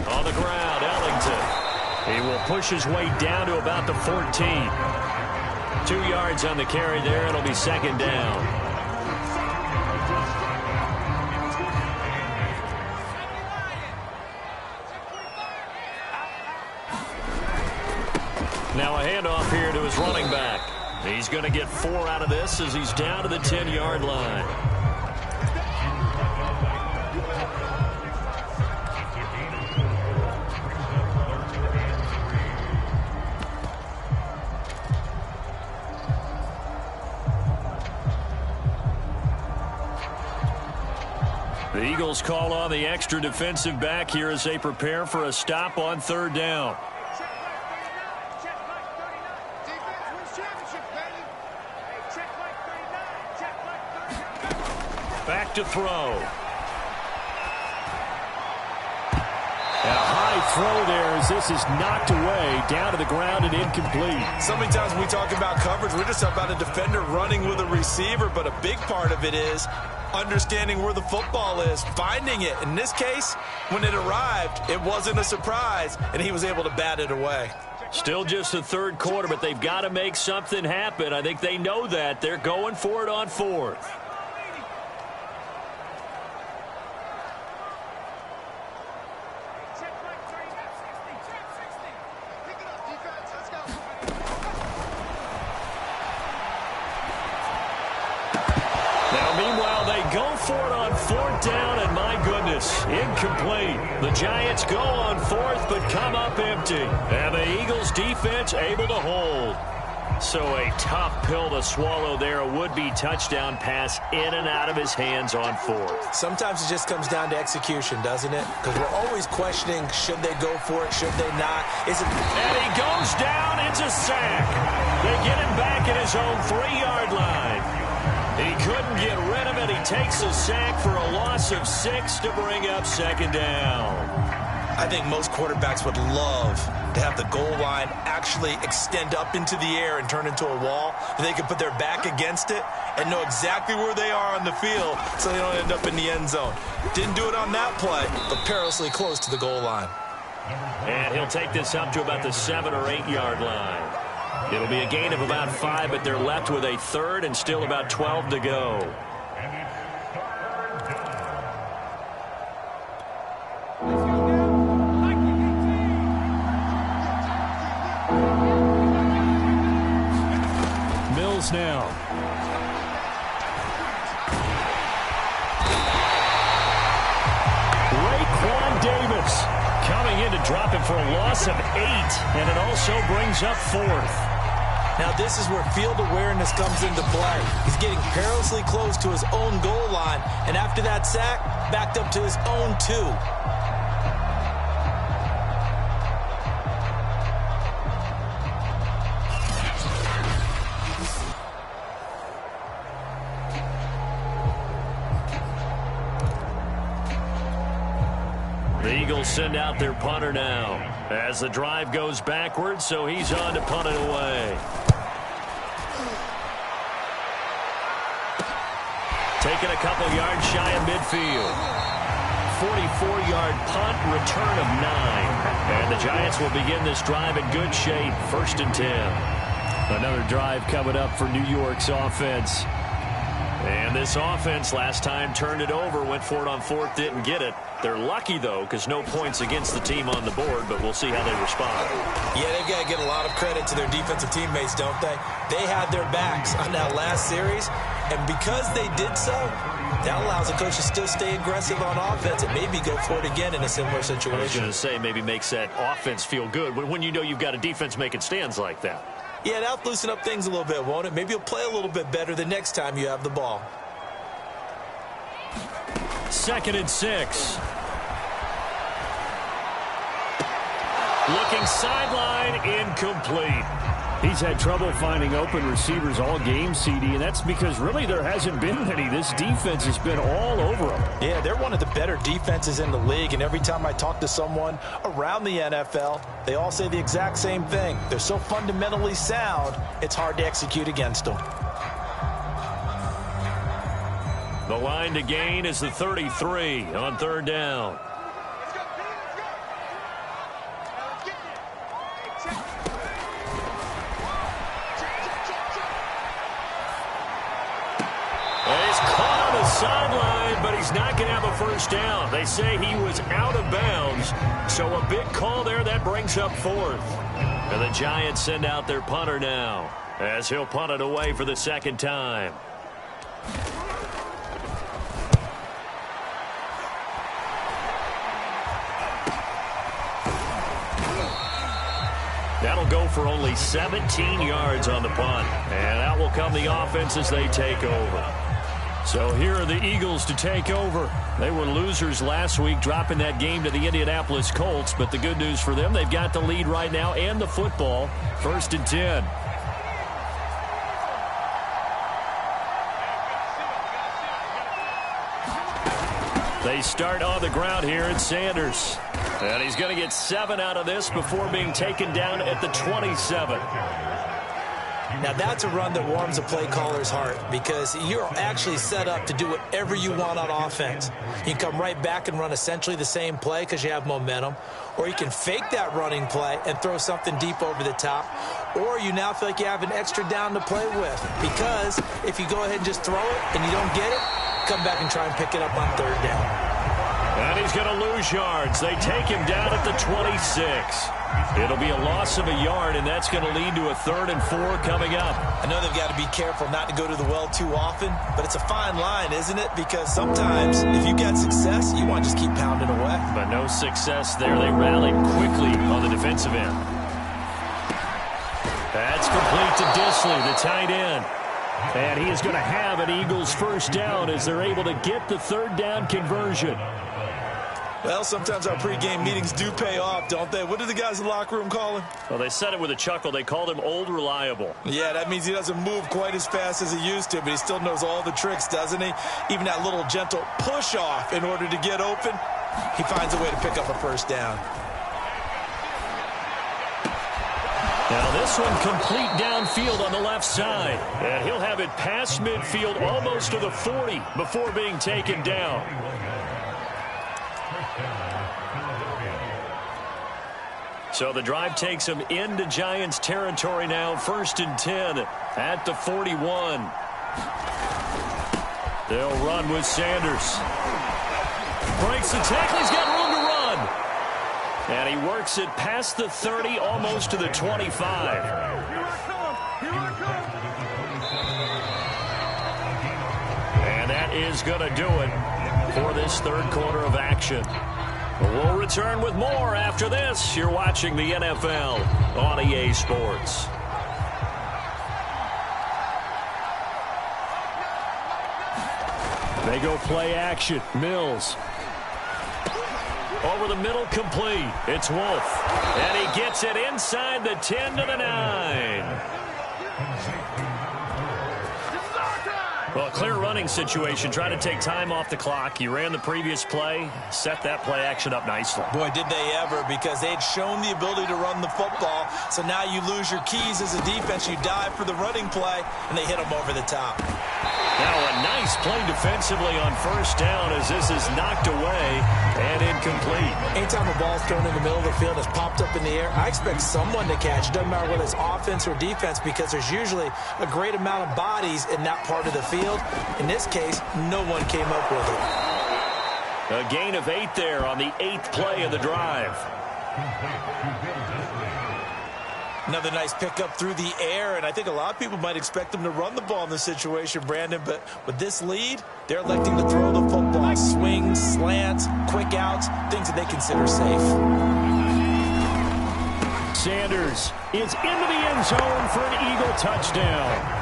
On the ground, Ellington. He will push his way down to about the 14. 2 yards on the carry there. It'll be second down. Now a handoff here to his running back. He's going to get 4 out of this as he's down to the 10-yard line. The Eagles call on the extra defensive back here as they prepare for a stop on third down. Back to throw. And a high throw there as this is knocked away, down to the ground and incomplete. So many times when we talk about coverage, we're just about a defender running with a receiver, but a big part of it is understanding where the football is, finding it. In this case, when it arrived, it wasn't a surprise, and he was able to bat it away. Still just the third quarter, but they've got to make something happen. I think they know that. They're going for it on fourth. For it on fourth down, and my goodness, incomplete. The Giants go on fourth, but come up empty. And the Eagles defense able to hold. So a tough pill to swallow there. A would-be touchdown pass in and out of his hands on fourth. Sometimes it just comes down to execution, doesn't it? Because we're always questioning, should they go for it, should they not? And he goes down, it's a sack. They get him back at his own 3-yard line. He couldn't get rid of it. He takes a sack for a loss of 6 to bring up second down. I think most quarterbacks would love to have the goal line actually extend up into the air and turn into a wall. They can put their back against it and know exactly where they are on the field so they don't end up in the end zone. Didn't do it on that play, but perilously close to the goal line. And he'll take this up to about the 7 or 8 yard line. It'll be a gain of about 5, but they're left with a third and still about 12 to go. Mills now. Raekwon Davis coming in to drop him for a loss of 8, and it also brings up fourth. Now this is where field awareness comes into play. He's getting perilously close to his own goal line, and after that sack, backed up to his own 2. The Eagles send out their punter now as the drive goes backwards, so he's on to punt it away. Taking a couple yards shy of midfield. 44-yard punt, return of 9. And the Giants will begin this drive in good shape, 1st and 10. Another drive coming up for New York's offense. And this offense last time turned it over, went for it on fourth, didn't get it. They're lucky, though, because no points against the team on the board, but we'll see how they respond. Yeah, they've got to get a lot of credit to their defensive teammates, don't they? They had their backs on that last series, and because they did so, that allows the coach to still stay aggressive on offense and maybe go for it again in a similar situation. I was going to say, maybe makes that offense feel good when you know you've got a defense making stands like that. Yeah, that'll loosen up things a little bit, won't it? Maybe you'll play a little bit better the next time you have the ball. 2nd and 6. Looking sideline, incomplete. He's had trouble finding open receivers all game, CD, and that's because really there hasn't been any. This defense has been all over them. Yeah, they're one of the better defenses in the league, and every time I talk to someone around the NFL, they all say the exact same thing. They're so fundamentally sound, it's hard to execute against them. The line to gain is the 33 on third down. he's not going to have a first down. They say he was out of bounds. So a big call there. That brings up fourth. And the Giants send out their punter now, as he'll punt it away for the second time. That'll go for only 17 yards on the punt. And that will come the offense as they take over. So here are the Eagles to take over. They were losers last week, dropping that game to the Indianapolis Colts. But the good news for them, they've got the lead right now and the football. 1st and 10. They start on the ground here at Sanders. And he's going to get 7 out of this before being taken down at the 27. Now, that's a run that warms a play caller's heart because you're actually set up to do whatever you want on offense. You can come right back and run essentially the same play because you have momentum, or you can fake that running play and throw something deep over the top, or you now feel like you have an extra down to play with because if you go ahead and just throw it and you don't get it, come back and try and pick it up on 3rd down. And he's going to lose yards. They take him down at the 26. It'll be a loss of a yard, and that's going to lead to a 3rd and 4 coming up. I know they've got to be careful not to go to the well too often, but it's a fine line, isn't it? Because sometimes if you get success, you want to just keep pounding away. But no success there. They rallied quickly on the defensive end. That's complete to Disley, the tight end. And he is going to have an Eagles first down as they're able to get the 3rd down conversion. Well, sometimes our pregame meetings do pay off, don't they? What did the guys in the locker room call him? Well, they said it with a chuckle. They called him Old Reliable. Yeah, that means he doesn't move quite as fast as he used to, but he still knows all the tricks, doesn't he? Even that little gentle push-off in order to get open, he finds a way to pick up a first down. Now this one complete downfield on the left side. And he'll have it past midfield almost to the 40 before being taken down. So the drive takes him into Giants territory now. 1st and 10 at the 41. They'll run with Sanders. Breaks the tackle. He's got room to run. And he works it past the 30, almost to the 25. And that is going to do it for this 3rd quarter of action. We'll return with more after this. You're watching the NFL on EA Sports. They go play action. Mills. Over the middle, complete. It's Wolf. And he gets it inside the 10 to the 9. Well, a clear running situation. Trying to take time off the clock. You ran the previous play. Set that play action up nicely. Boy, did they ever, because they had shown the ability to run the football. So now you lose your keys as a defense. You dive for the running play, and they hit them over the top. Now a nice play defensively on 1st down as this is knocked away and incomplete. Anytime a ball's thrown in the middle of the field and it's popped up in the air, I expect someone to catch. It doesn't matter whether it's offense or defense because there's usually a great amount of bodies in that part of the field. In this case, no one came up with it. A gain of 8 there on the 8th play of the drive. Another nice pickup through the air, and I think a lot of people might expect them to run the ball in this situation, Brandon, but with this lead, they're electing to throw the football. Swings, slants, quick outs, things that they consider safe. Sanders is into the end zone for an Eagle touchdown.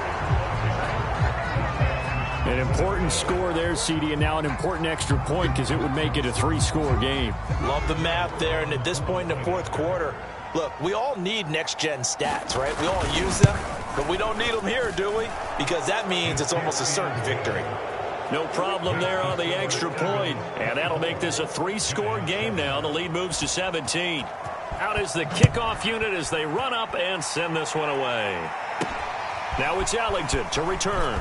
An important score there, CD, and now an important extra point because it would make it a 3-score game. Love the math there, and at this point in the 4th quarter, look, we all need next-gen stats, right? We all use them, but we don't need them here, do we? Because that means it's almost a certain victory. No problem there on the extra point, and that'll make this a 3-score game now. The lead moves to 17. Out is the kickoff unit as they run up and send this one away. Now it's Ellington to return.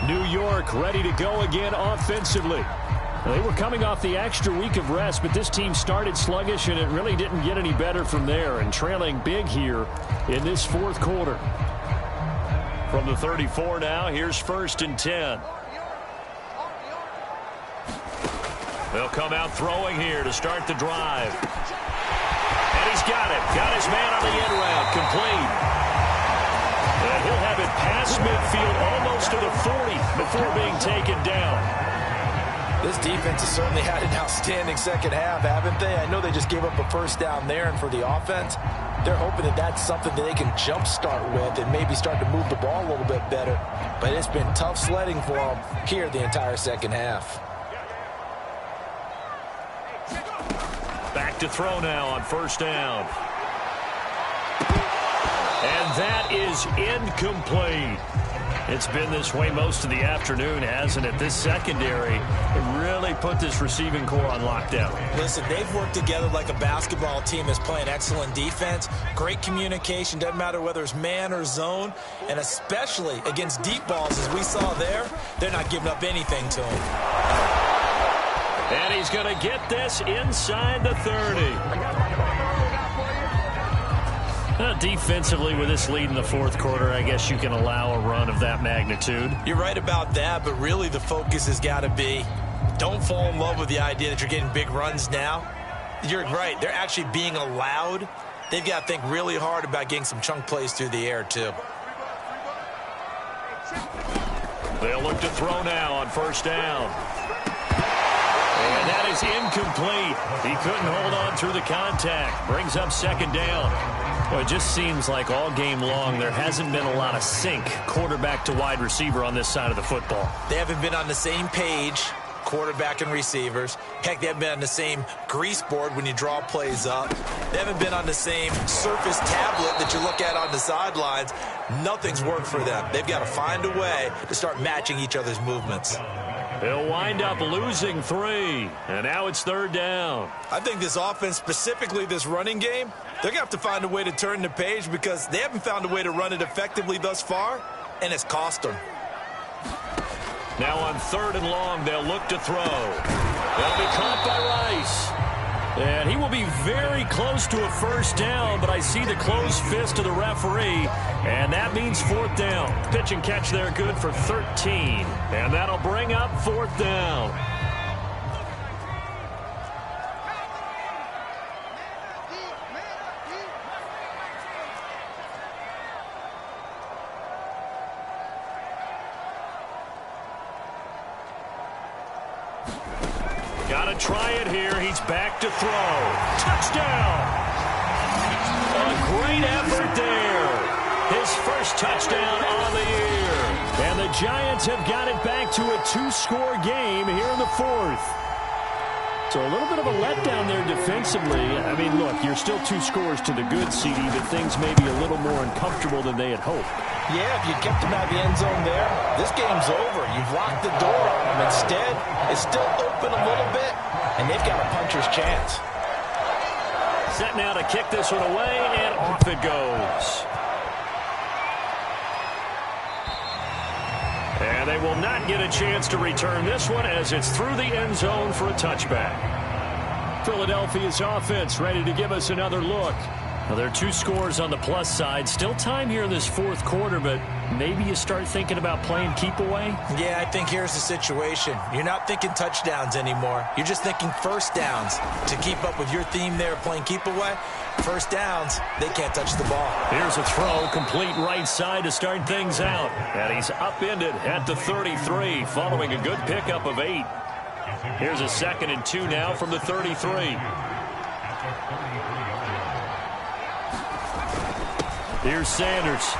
New York ready to go again offensively. They were coming off the extra week of rest, but this team started sluggish, and it really didn't get any better from there, and trailing big here in this fourth quarter. From the 34 now, here's 1st and 10. They'll come out throwing here to start the drive. And he's got it. Got his man on the end route. Complete. And he'll have it past midfield almost to the 40 before being taken down. This defense has certainly had an outstanding second half, haven't they? I know they just gave up a first down there, and for the offense, they're hoping that that's something that they can jumpstart with and maybe start to move the ball a little bit better. But it's been tough sledding for them here the entire second half. Back to throw now on 1st down. And that is incomplete. It's been this way most of the afternoon, hasn't it? This secondary really put this receiving core on lockdown. Listen, they've worked together like a basketball team that's playing excellent defense. Great communication, doesn't matter whether it's man or zone. And especially against deep balls, as we saw there, they're not giving up anything to him. And he's going to get this inside the 30. Defensively, with this lead in the fourth quarter, I guess you can allow a run of that magnitude. You're right about that, but really the focus has got to be don't fall in love with the idea that you're getting big runs now. You're right. They're actually being allowed. They've got to think really hard about getting some chunk plays through the air, too. They'll look to throw now on 1st down. And that is incomplete. He couldn't hold on through the contact. Brings up 2nd down. Well, it just seems like all game long there hasn't been a lot of sync quarterback to wide receiver on this side of the football. They haven't been on the same page, quarterback and receivers. Heck, they haven't been on the same grease board when you draw plays up. They haven't been on the same surface tablet that you look at on the sidelines. Nothing's worked for them. They've got to find a way to start matching each other's movements. They'll wind up losing 3, and now it's 3rd down. I think this offense, specifically this running game, they're going to have to find a way to turn the page because they haven't found a way to run it effectively thus far, and it's cost them. Now on 3rd and long, they'll look to throw. They'll be caught by Rice. And he will be very close to a 1st down, but I see the closed fist of the referee, and that means 4th down. Pitch and catch there good for 13, and that'll bring up 4th down. Got to try it here. He's back to throw. Touchdown! A great effort there. His first touchdown on the year. And the Giants have got it back to a 2-score game here in the 4th. So a little bit of a letdown there defensively. I mean, look, you're still 2 scores to the good, CD, but things may be a little more uncomfortable than they had hoped. Yeah, if you kept them out of the end zone there, this game's over. You've locked the door on them. Instead, it's still open a little bit, and they've got a puncher's chance. Set now to kick this one away, and off it goes. And they will not get a chance to return this one as it's through the end zone for a touchback. Philadelphia's offense ready to give us another look. Well, there are 2 scores on the plus side. Still time here in this 4th quarter, but maybe you start thinking about playing keep away? Yeah, I think here's the situation. You're not thinking touchdowns anymore. You're just thinking 1st downs. To keep up with your theme there, playing keep away, 1st downs, they can't touch the ball. Here's a throw, complete right side to start things out. And he's upended at the 33, following a good pickup of 8. Here's a 2nd and 2 now from the 33. Here's Sanders.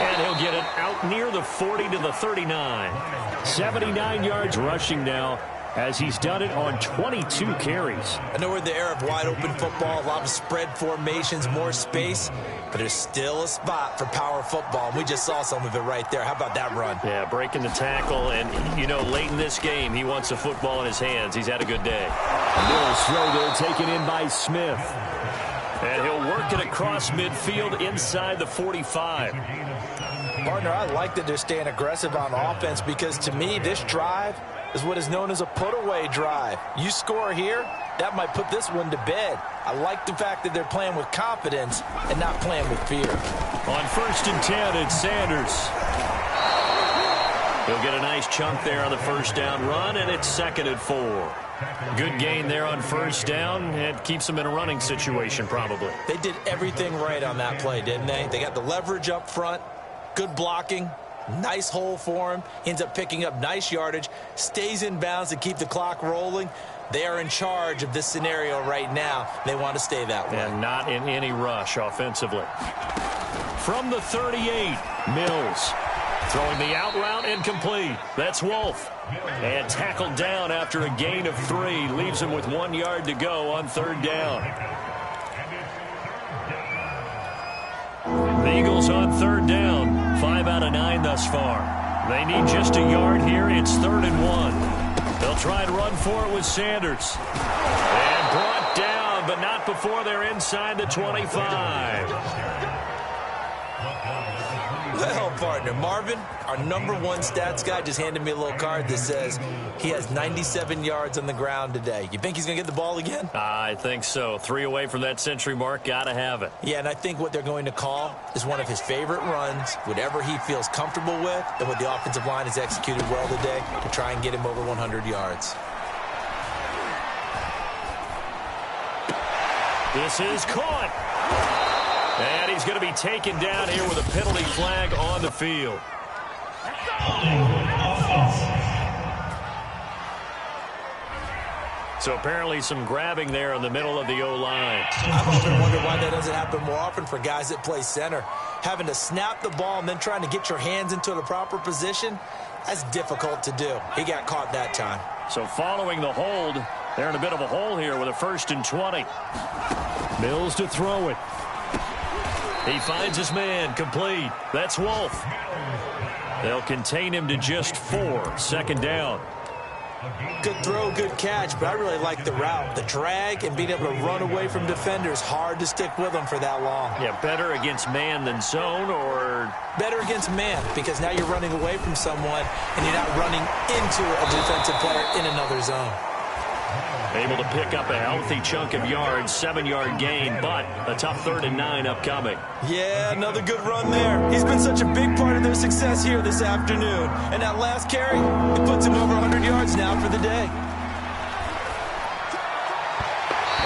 And he'll get it out near the 40 to the 39. 79 yards rushing now as he's done it on 22 carries. I know we're in the era of wide-open football, a lot of spread formations, more space, but there's still a spot for power football, and we just saw some of it right there. How about that run? Yeah, breaking the tackle, and, you know, late in this game, he wants the football in his hands. He's had a good day. Mills throw there taken in by Smith. And he'll work it across midfield inside the 45. Partner, I like that they're staying aggressive on offense because, to me, this drive, is what is known as a put-away drive. You score here, that might put this one to bed. I like the fact that they're playing with confidence and not playing with fear. On 1st and 10, it's Sanders. He'll get a nice chunk there on the first down run, and it's 2nd and 4. Good gain there on first down. It keeps them in a running situation, probably. They did everything right on that play, didn't they? They got the leverage up front, good blocking, nice hole for him. He ends up picking up nice yardage, stays in bounds to keep the clock rolling. They are in charge of this scenario right now. They want to stay that way. And not in any rush offensively. From the 38, Mills. Throwing the out route incomplete. That's Wolf. And tackled down after a gain of 3. Leaves him with 1 yard to go on 3rd down. The Eagles on 3rd down. 5 out of 9 thus far. They need just a yard here. It's 3rd and 1. They'll try and run for it with Sanders. And brought down, but not before they're inside the 25. Well, partner, Marvin, our #1 stats guy, just handed me a little card that says he has 97 yards on the ground today. You think he's going to get the ball again? I think so. 3 away from that century mark. Got to have it. Yeah, and I think what they're going to call is one of his favorite runs, whatever he feels comfortable with, and what the offensive line has executed well today to try and get him over 100 yards. This is caught. And he's going to be taken down here with a penalty flag on the field. So apparently some grabbing there in the middle of the O-line. I've often wondered why that doesn't happen more often for guys that play center. Having to snap the ball and then trying to get your hands into the proper position, that's difficult to do. He got caught that time. So following the hold, they're in a bit of a hole here with a 1st and 20. Mills to throw it. He finds his man, complete. That's Wolf. They'll contain him to just 4. 2nd down. Good throw, good catch, but I really like the route. The drag and being able to run away from defenders, hard to stick with them for that long. Yeah, better against man than zone, or? Better against man, because now you're running away from someone and you're not running into a defensive player in another zone. Able to pick up a healthy chunk of yards, 7-yard gain, but a tough 3rd and 9 upcoming. Yeah, another good run there. He's been such a big part of their success here this afternoon. And that last carry, it puts him over 100 yards now for the day.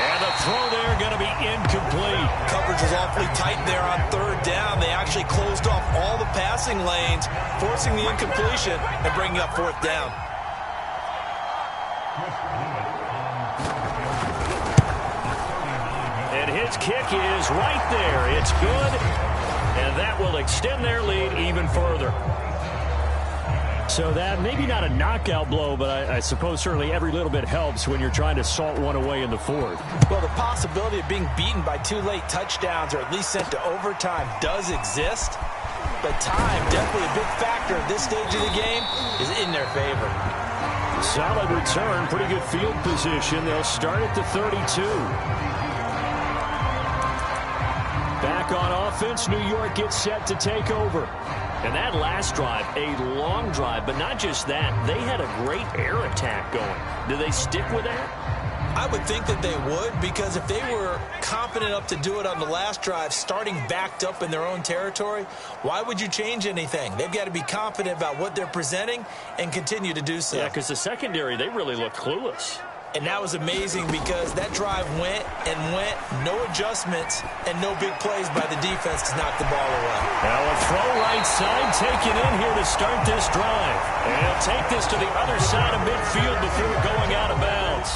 And the throw there going to be incomplete. Coverage was awfully tight there on 3rd down. They actually closed off all the passing lanes, forcing the incompletion and bringing up 4th down. And his kick is right there. It's good, and that will extend their lead even further. So that, maybe not a knockout blow, but I suppose certainly every little bit helps when you're trying to salt one away in the 4th. Well, the possibility of being beaten by 2 late touchdowns or at least sent to overtime does exist, but time, definitely a big factor at this stage of the game, is in their favor. Solid return, pretty good field position. They'll start at the 32. Back on offense, New York gets set to take over. And that last drive, a long drive, but not just that. They had a great air attack going. Do they stick with that? I would think that they would, because if they were confident enough to do it on the last drive, starting backed up in their own territory, why would you change anything? They've got to be confident about what they're presenting and continue to do so. Yeah, because the secondary, they really looked clueless. And that was amazing because that drive went and went, no adjustments, and no big plays by the defense to knock the ball away. Now a throw right side taken in here to start this drive. And he'll take this to the other side of midfield before going out of bounds.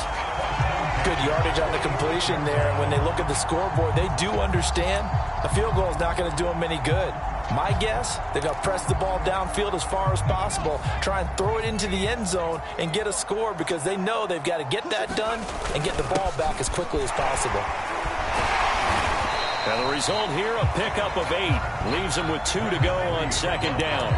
Good yardage on the completion there. And when they look at the scoreboard, they do understand a field goal is not going to do them any good. My guess, they're going to press the ball downfield as far as possible, try and throw it into the end zone and get a score because they know they've got to get that done and get the ball back as quickly as possible. And the result here, a pickup of 8. Leaves them with 2 to go on 2nd down.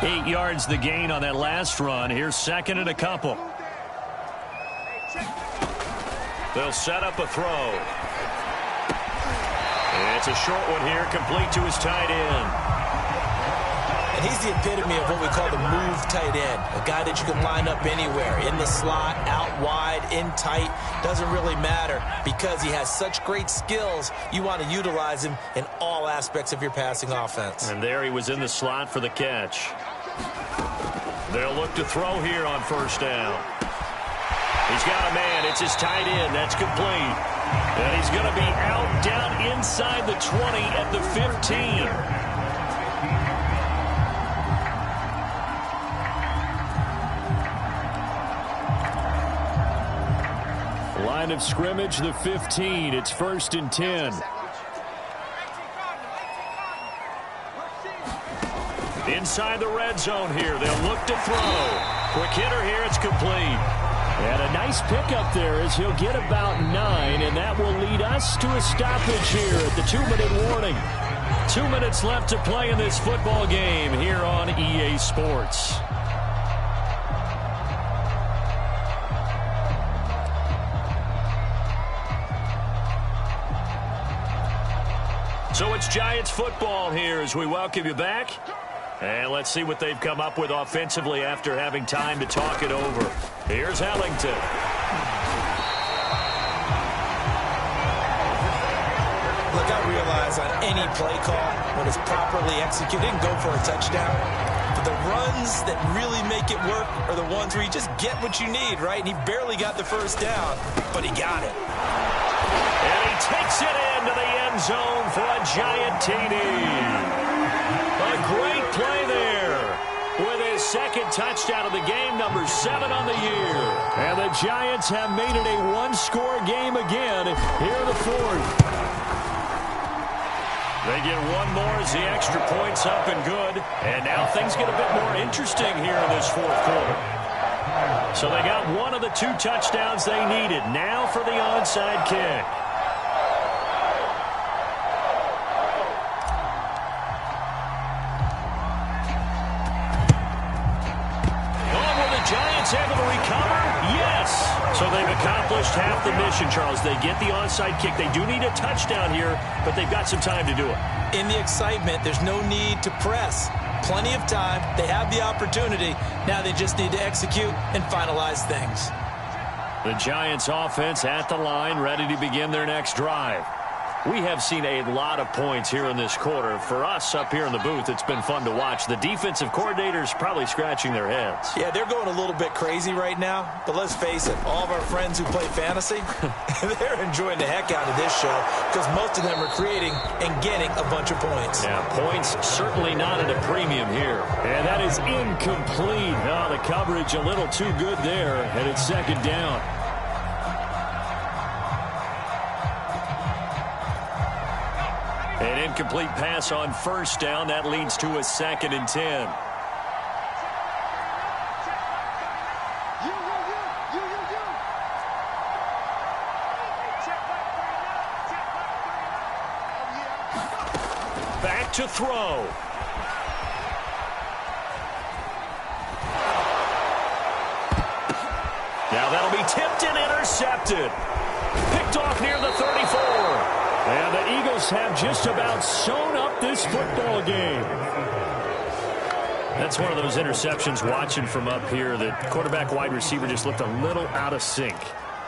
Eight yards the gain on that last run. Here's 2nd and a couple. They'll set up a throw. It's a short one here, complete to his tight end. And he's the epitome of what we call the move tight end. A guy that you can line up anywhere. In the slot, out wide, in tight. Doesn't really matter because he has such great skills. You want to utilize him in all aspects of your passing offense. And there he was in the slot for the catch. They'll look to throw here on first down. He's got a man. It's his tight end. That's complete. And he's going to be out down inside the 20 at the 15. Line of scrimmage, the 15. It's 1st and 10. Inside the red zone here. They'll look to throw. Quick hitter here. It's complete. And a nice pickup there as he'll get about 9, and that will lead us to a stoppage here at the 2-minute warning. 2 minutes left to play in this football game here on EA Sports. So it's Giants football here as we welcome you back. And let's see what they've come up with offensively after having time to talk it over. Here's Ellington. Look, I realize on any play call, when it's properly executed, and go for a touchdown. But the runs that really make it work are the ones where you just get what you need, right? And he barely got the first down, but he got it. And he takes it into the end zone for a Giant TD. A great play there with his second touchdown of the game, number 7 on the year. And the Giants have made it a one-score game again. Here the 4th. They get one more as the extra point's up and good. And now things get a bit more interesting here in this 4th quarter. So they got one of the 2 touchdowns they needed. Now for the onside kick. Able to recover? Yes. So they've accomplished half the mission, Charles. They get the onside kick. They do need a touchdown here, but they've got some time to do it. In the excitement, there's no need to press. Plenty of time. They have the opportunity. Now they just need to execute and finalize things. The Giants offense at the line, ready to begin their next drive. We have seen a lot of points here in this quarter. For us up here in the booth, it's been fun to watch. The defensive coordinators probably scratching their heads. Yeah, they're going a little bit crazy right now. But let's face it, all of our friends who play fantasy, they're enjoying the heck out of this show because most of them are creating and getting a bunch of points. Yeah, points certainly not at a premium here. And that is incomplete. Oh, the coverage a little too good there, and it's 2nd down. An incomplete pass on first down. That leads to a 2nd and 10. Back to throw. Now that'll be tipped and intercepted. Picked off near the 34. And the Eagles have just about sewn up this football game. That's one of those interceptions watching from up here. The quarterback wide receiver just looked a little out of sync.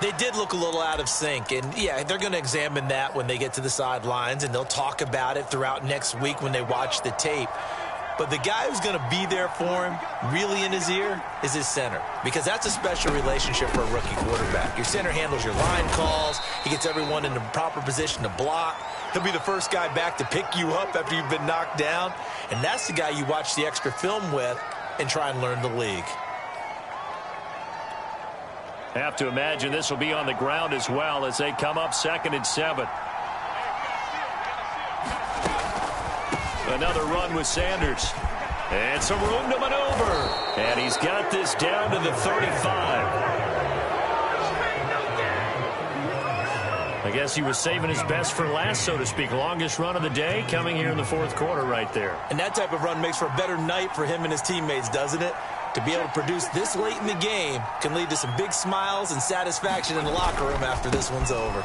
They did look a little out of sync, and yeah, they're going to examine that when they get to the sidelines, and they'll talk about it throughout next week when they watch the tape. But the guy who's going to be there for him, really in his ear, is his center. Because that's a special relationship for a rookie quarterback. Your center handles your line calls. He gets everyone in the proper position to block. He'll be the first guy back to pick you up after you've been knocked down. And that's the guy you watch the extra film with and try and learn the league. Have to imagine this will be on the ground as well as they come up 2nd and 7. Another run with Sanders. And some room to maneuver. And he's got this down to the 35. I guess he was saving his best for last, so to speak. Longest run of the day coming here in the 4th quarter right there. And that type of run makes for a better night for him and his teammates, doesn't it? to be able to produce this late in the game can lead to some big smiles and satisfaction in the locker room after this one's over.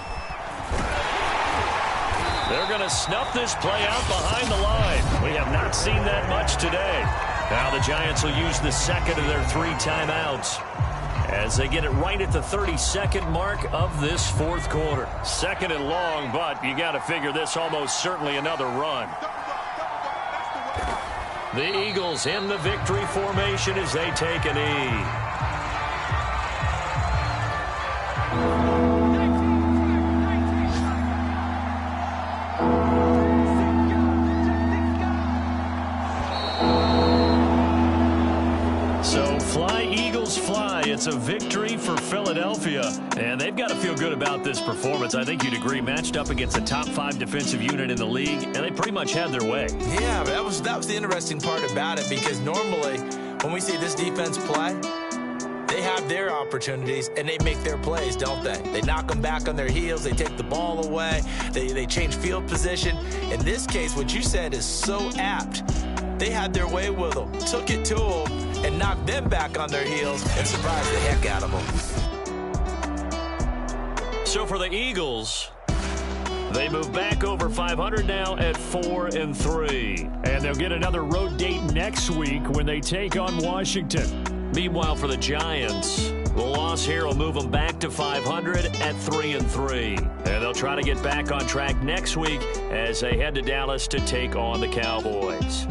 They're going to snuff this play out behind the line. We have not seen that much today. Now the Giants will use the second of their 3 timeouts as they get it right at the 32nd mark of this fourth quarter. Second and long, but you got to figure this almost certainly another run. The Eagles in the victory formation as they take a knee. So fly, Eagles, fly. It's a victory for Philadelphia, and they've got to feel good about this performance. I think you'd agree, matched up against the top 5 defensive unit in the league, and they pretty much had their way. Yeah, that was the interesting part about it, because normally when we see this defense play, they have their opportunities and they make their plays, don't they? They knock them back on their heels. They take the ball away. They change field position. In this case, what you said is so apt. They had their way with them, took it to them, and knocked them back on their heels and surprised the heck out of them. So for the Eagles, they move back over 500 now at 4-3. And they'll get another road date next week when they take on Washington. Meanwhile, for the Giants, the loss here will move them back to 500 at 3-3. And they'll try to get back on track next week as they head to Dallas to take on the Cowboys.